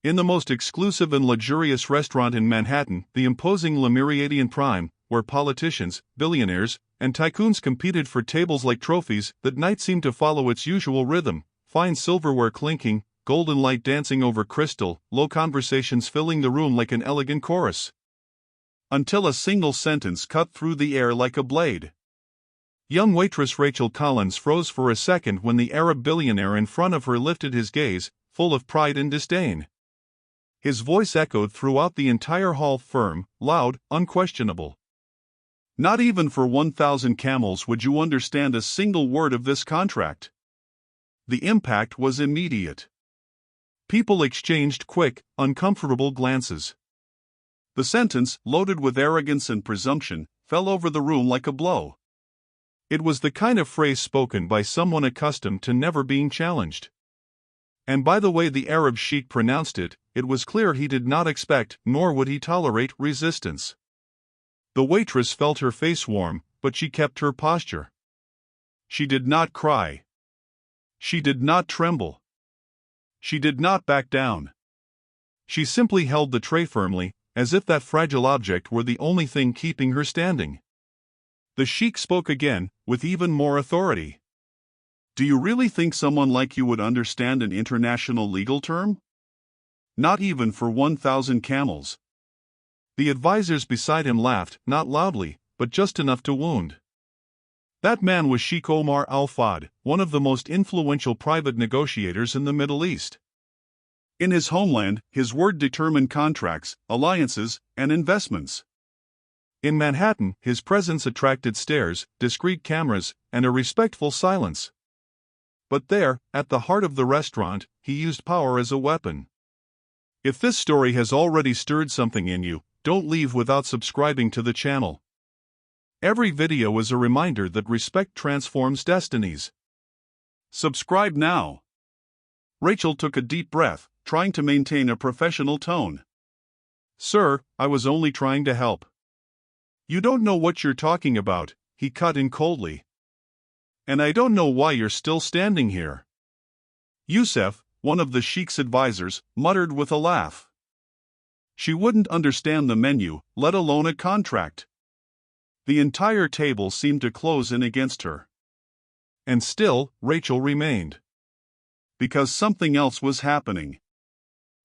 In the most exclusive and luxurious restaurant in Manhattan, the imposing Le Meridien Prime, where politicians, billionaires, and tycoons competed for tables like trophies, that night seemed to follow its usual rhythm: fine silverware clinking, golden light dancing over crystal, low conversations filling the room like an elegant chorus. Until a single sentence cut through the air like a blade. Young waitress Rachel Collins froze for a second when the Arab billionaire in front of her lifted his gaze, full of pride and disdain. His voice echoed throughout the entire hall, firm, loud, unquestionable. "Not even for 1,000 camels would you understand a single word of this contract." The impact was immediate. People exchanged quick, uncomfortable glances. The sentence, loaded with arrogance and presumption, fell over the room like a blow. It was the kind of phrase spoken by someone accustomed to never being challenged. And by the way the Arab Sheikh pronounced it, it was clear he did not expect, nor would he tolerate, resistance. The waitress felt her face warm, but she kept her posture. She did not cry. She did not tremble. She did not back down. She simply held the tray firmly, as if that fragile object were the only thing keeping her standing. The Sheikh spoke again, with even more authority. "Do you really think someone like you would understand an international legal term? Not even for 1,000 camels." The advisors beside him laughed, not loudly, but just enough to wound. That man was Sheikh Omar Al-Fahd, one of the most influential private negotiators in the Middle East. In his homeland, his word determined contracts, alliances, and investments. In Manhattan, his presence attracted stares, discreet cameras, and a respectful silence. But there, at the heart of the restaurant, he used power as a weapon. If this story has already stirred something in you, don't leave without subscribing to the channel. Every video is a reminder that respect transforms destinies. Subscribe now. Rachel took a deep breath, trying to maintain a professional tone. "Sir, I was only trying to help." "You don't know what you're talking about," he cut in coldly. "And I don't know why you're still standing here." Youssef, one of the Sheikh's advisors, muttered with a laugh. She wouldn't understand the menu, let alone a contract. The entire table seemed to close in against her. And still, Rachel remained. Because something else was happening.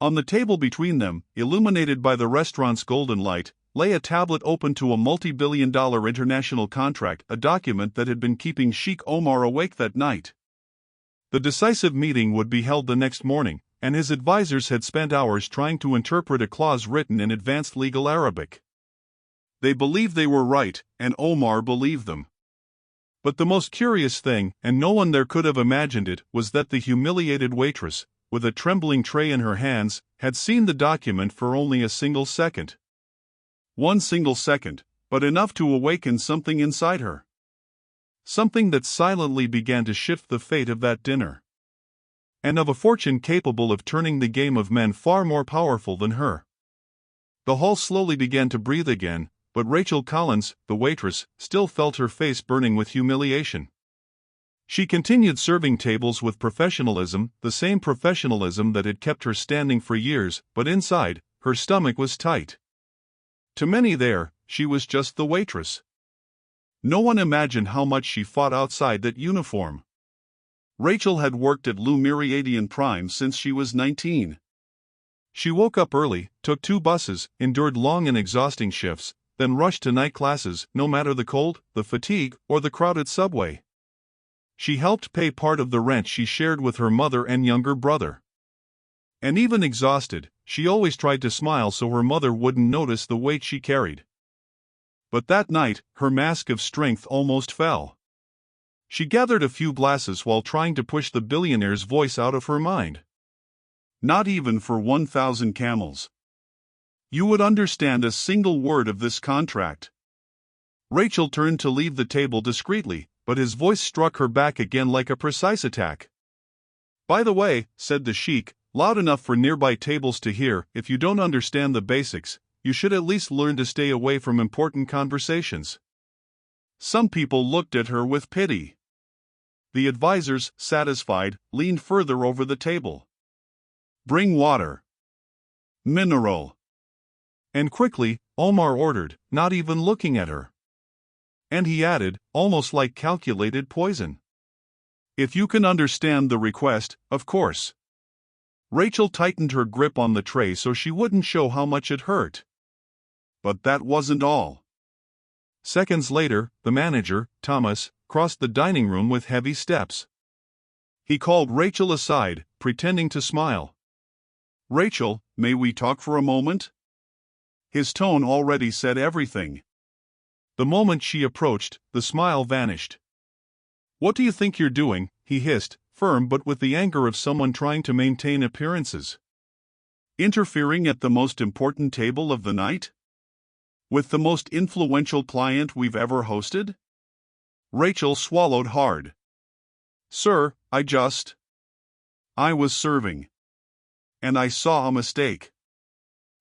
On the table between them, illuminated by the restaurant's golden light, lay a tablet open to a multi-billion-dollar international contract, a document that had been keeping Sheikh Omar awake that night. The decisive meeting would be held the next morning, and his advisors had spent hours trying to interpret a clause written in advanced legal Arabic. They believed they were right, and Omar believed them. But the most curious thing, and no one there could have imagined it, was that the humiliated waitress, with a trembling tray in her hands, had seen the document for only a single second. One single second, but enough to awaken something inside her. Something that silently began to shift the fate of that dinner. And of a fortune capable of turning the game of men far more powerful than her. The hall slowly began to breathe again, but Rachel Collins, the waitress, still felt her face burning with humiliation. She continued serving tables with professionalism, the same professionalism that had kept her standing for years, but inside, her stomach was tight. To many there, she was just the waitress. No one imagined how much she fought outside that uniform. Rachel had worked at Le Meridien Prime since she was 19. She woke up early, took 2 buses, endured long and exhausting shifts, then rushed to night classes, no matter the cold, the fatigue, or the crowded subway. She helped pay part of the rent she shared with her mother and younger brother. And even exhausted, she always tried to smile so her mother wouldn't notice the weight she carried. But that night, her mask of strength almost fell. She gathered a few glasses while trying to push the billionaire's voice out of her mind. "Not even for 1,000 camels. You would understand a single word of this contract." Rachel turned to leave the table discreetly, but his voice struck her back again like a precise attack. "By the way," said the Sheikh, loud enough for nearby tables to hear, "if you don't understand the basics, you should at least learn to stay away from important conversations." Some people looked at her with pity. The advisors, satisfied, leaned further over the table. "Bring water." Mineral. And quickly, Omar ordered, not even looking at her. And he added, almost like calculated poison. If you can understand the request, of course. Rachel tightened her grip on the tray so she wouldn't show how much it hurt. But that wasn't all. Seconds later, the manager, Thomas, crossed the dining room with heavy steps. He called Rachel aside, pretending to smile. Rachel, may we talk for a moment? His tone already said everything. The moment she approached, the smile vanished. What do you think you're doing? He hissed, firm but with the anger of someone trying to maintain appearances. Interfering at the most important table of the night? With the most influential client we've ever hosted? Rachel swallowed hard. Sir, I was serving. And I saw a mistake.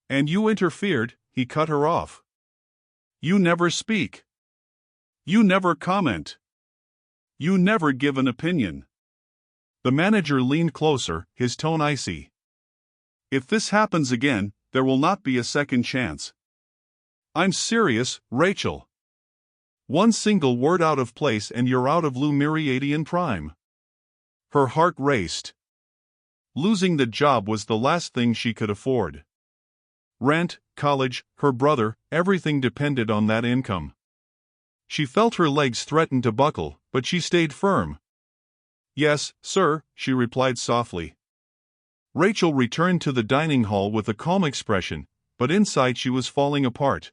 And you interfered, he cut her off. You never speak. You never comment. You never give an opinion. The manager leaned closer, his tone icy. If this happens again, there will not be a second chance. I'm serious, Rachel. One single word out of place and you're out of Lumiriadian Prime. Her heart raced. Losing the job was the last thing she could afford. Rent, college, her brother, everything depended on that income. She felt her legs threaten to buckle, but she stayed firm. Yes, sir, she replied softly. Rachel returned to the dining hall with a calm expression, but inside she was falling apart.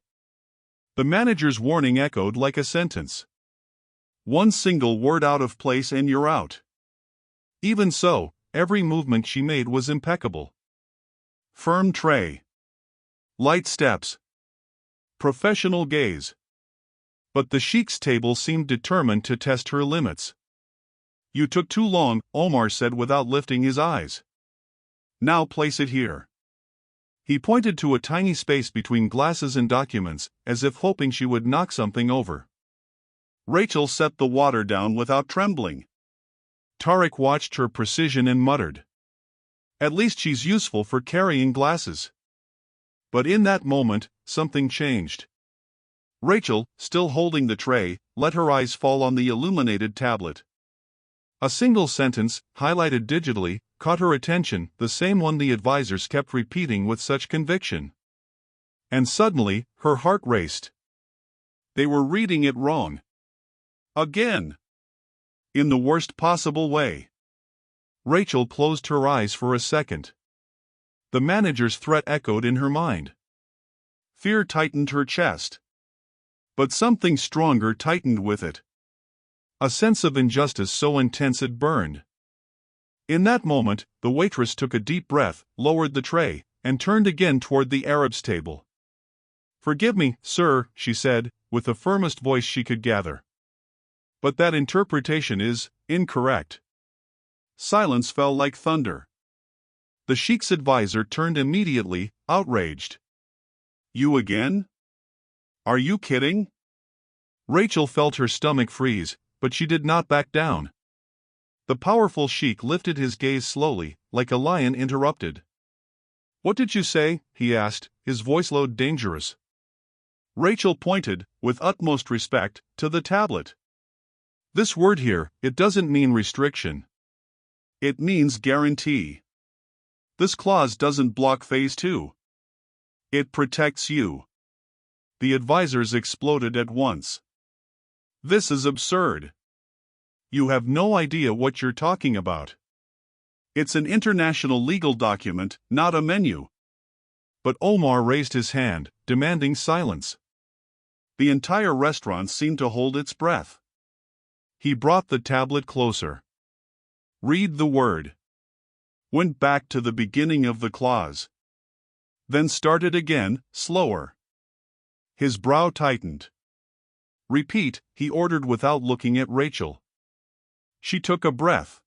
The manager's warning echoed like a sentence. One single word out of place and you're out. Even so, every movement she made was impeccable. Firm tray. Light steps. Professional gaze. But the Sheikh's table seemed determined to test her limits. You took too long, Omar said without lifting his eyes. Now place it here. He pointed to a tiny space between glasses and documents, as if hoping she would knock something over. Rachel set the water down without trembling. Tariq watched her precision and muttered. At least she's useful for carrying glasses. But in that moment, something changed. Rachel, still holding the tray, let her eyes fall on the illuminated tablet. A single sentence, highlighted digitally, caught her attention, the same one the advisors kept repeating with such conviction. And suddenly, her heart raced. They were reading it wrong. Again. In the worst possible way. Rachel closed her eyes for a second. The manager's threat echoed in her mind. Fear tightened her chest. But something stronger tightened with it. A sense of injustice so intense it burned. In that moment, the waitress took a deep breath, lowered the tray, and turned again toward the Arab's table. Forgive me, sir, she said, with the firmest voice she could gather. But that interpretation is incorrect. Silence fell like thunder. The Sheikh's advisor turned immediately, outraged. You again? Are you kidding? Rachel felt her stomach freeze, but she did not back down. The powerful Sheikh lifted his gaze slowly, like a lion interrupted. What did you say? He asked, his voice low, dangerous. Rachel pointed, with utmost respect, to the tablet. This word here, it doesn't mean restriction. It means guarantee. This clause doesn't block phase 2. It protects you. The advisors exploded at once. This is absurd. You have no idea what you're talking about. It's an international legal document, not a menu. But Omar raised his hand, demanding silence. The entire restaurant seemed to hold its breath. He brought the tablet closer. Read the word. Went back to the beginning of the clause. Then started again, slower. His brow tightened. Repeat, he ordered without looking at Rachel. She took a breath.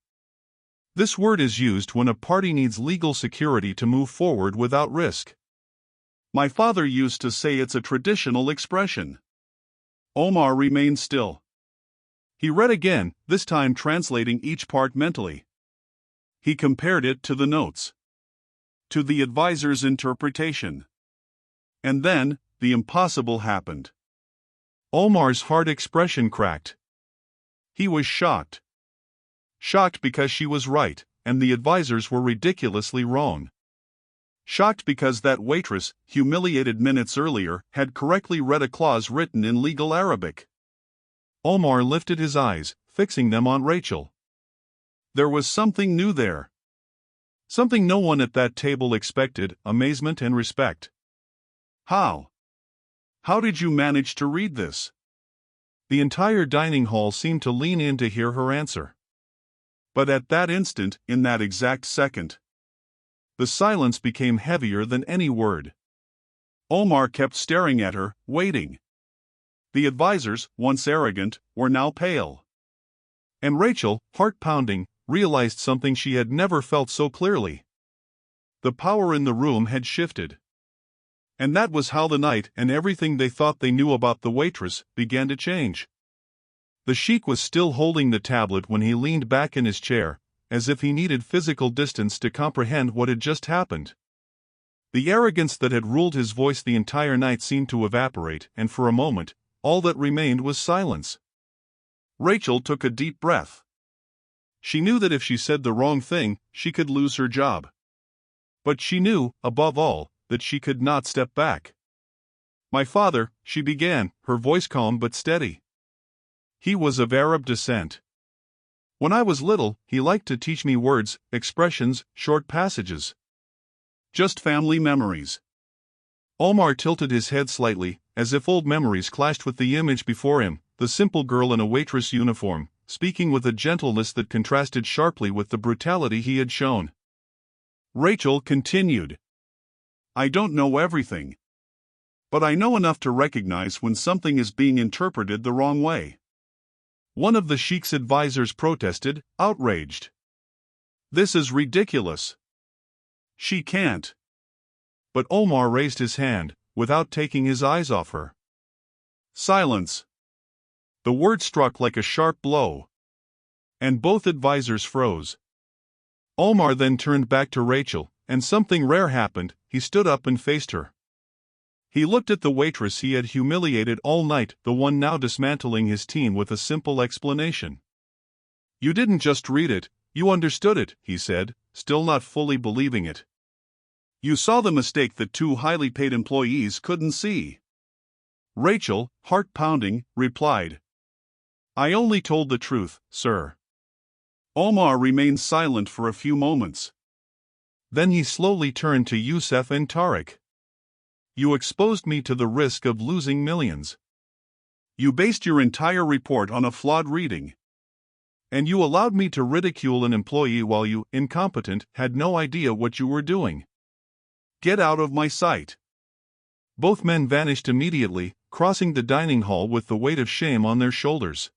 This word is used when a party needs legal security to move forward without risk. My father used to say it's a traditional expression. Omar remained still. He read again, this time translating each part mentally. He compared it to the notes. to the advisor's interpretation. And then, the impossible happened. Omar's hard expression cracked. He was shocked. Shocked because she was right, and the advisors were ridiculously wrong. Shocked because that waitress, humiliated minutes earlier, had correctly read a clause written in legal Arabic. Omar lifted his eyes, fixing them on Rachel. There was something new there. Something no one at that table expected: amazement and respect. How? How did you manage to read this? The entire dining hall seemed to lean in to hear her answer. But at that instant, in that exact second, the silence became heavier than any word. Omar kept staring at her, waiting. The advisors, once arrogant, were now pale. And Rachel, heart-pounding, realized something she had never felt so clearly. The power in the room had shifted. And that was how the night and everything they thought they knew about the waitress began to change. The Sheikh was still holding the tablet when he leaned back in his chair, as if he needed physical distance to comprehend what had just happened. The arrogance that had ruled his voice the entire night seemed to evaporate, and for a moment, all that remained was silence. Rachel took a deep breath. She knew that if she said the wrong thing, she could lose her job. But she knew, above all, that she could not step back. "My father," she began, her voice calm but steady. "He was of Arab descent. When I was little, he liked to teach me words, expressions, short passages. Just family memories." Omar tilted his head slightly, as if old memories clashed with the image before him, the simple girl in a waitress uniform, speaking with a gentleness that contrasted sharply with the brutality he had shown. Rachel continued. "I don't know everything. But I know enough to recognize when something is being interpreted the wrong way." One of the Sheikh's advisors protested, outraged. "This is ridiculous. She can't." But Omar raised his hand, without taking his eyes off her. "Silence." The word struck like a sharp blow. And both advisors froze. Omar then turned back to Rachel, and something rare happened. He stood up and faced her. He looked at the waitress he had humiliated all night, the one now dismantling his team, with a simple explanation. "You didn't just read it, you understood it," he said, still not fully believing it. "You saw the mistake that two highly paid employees couldn't see." Rachel, heart-pounding, replied, "I only told the truth, sir." Omar remained silent for a few moments. Then he slowly turned to Youssef and Tariq. "You exposed me to the risk of losing millions. You based your entire report on a flawed reading. And you allowed me to ridicule an employee while you, incompetent, had no idea what you were doing. Get out of my sight." Both men vanished immediately, crossing the dining hall with the weight of shame on their shoulders.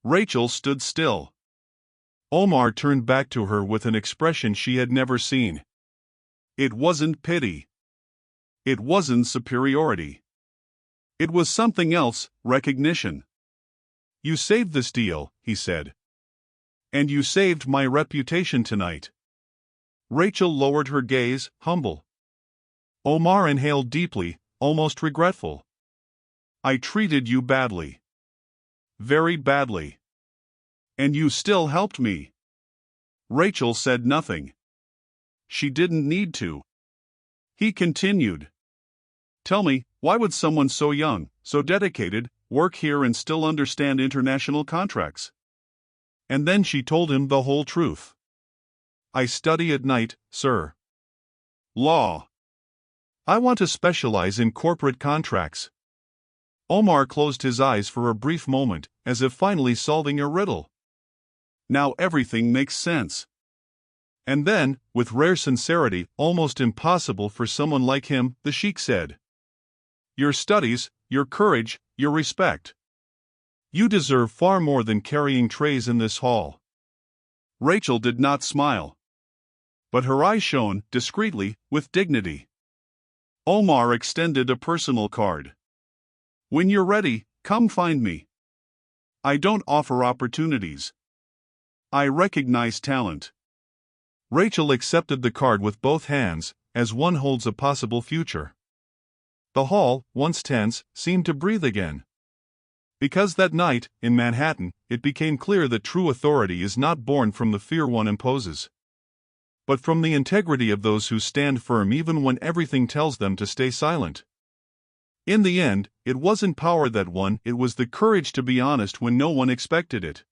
Rachel stood still. Omar turned back to her with an expression she had never seen. It wasn't pity. It wasn't superiority. It was something else: recognition. "You saved this deal," he said. "And you saved my reputation tonight." Rachel lowered her gaze, humble. Omar inhaled deeply, almost regretful. "I treated you badly. Very badly. And you still helped me." Rachel said nothing. She didn't need to. He continued. "Tell me, why would someone so young, so dedicated, work here and still understand international contracts?" And then she told him the whole truth. "I study at night, sir. Law. I want to specialize in corporate contracts." Omar closed his eyes for a brief moment, as if finally solving a riddle. "Now everything makes sense." And then, with rare sincerity, almost impossible for someone like him, the Sheikh said, "Your studies, your courage, your respect. You deserve far more than carrying trays in this hall." Rachel did not smile. But her eyes shone, discreetly, with dignity. Omar extended a personal card. "When you're ready, come find me. I don't offer opportunities. I recognize talent. Rachel accepted the card with both hands, as one holds a possible future. The hall, once tense, seemed to breathe again. Because that night, in Manhattan, it became clear that true authority is not born from the fear one imposes, but from the integrity of those who stand firm even when everything tells them to stay silent. In the end, it wasn't power that won, it was the courage to be honest when no one expected it.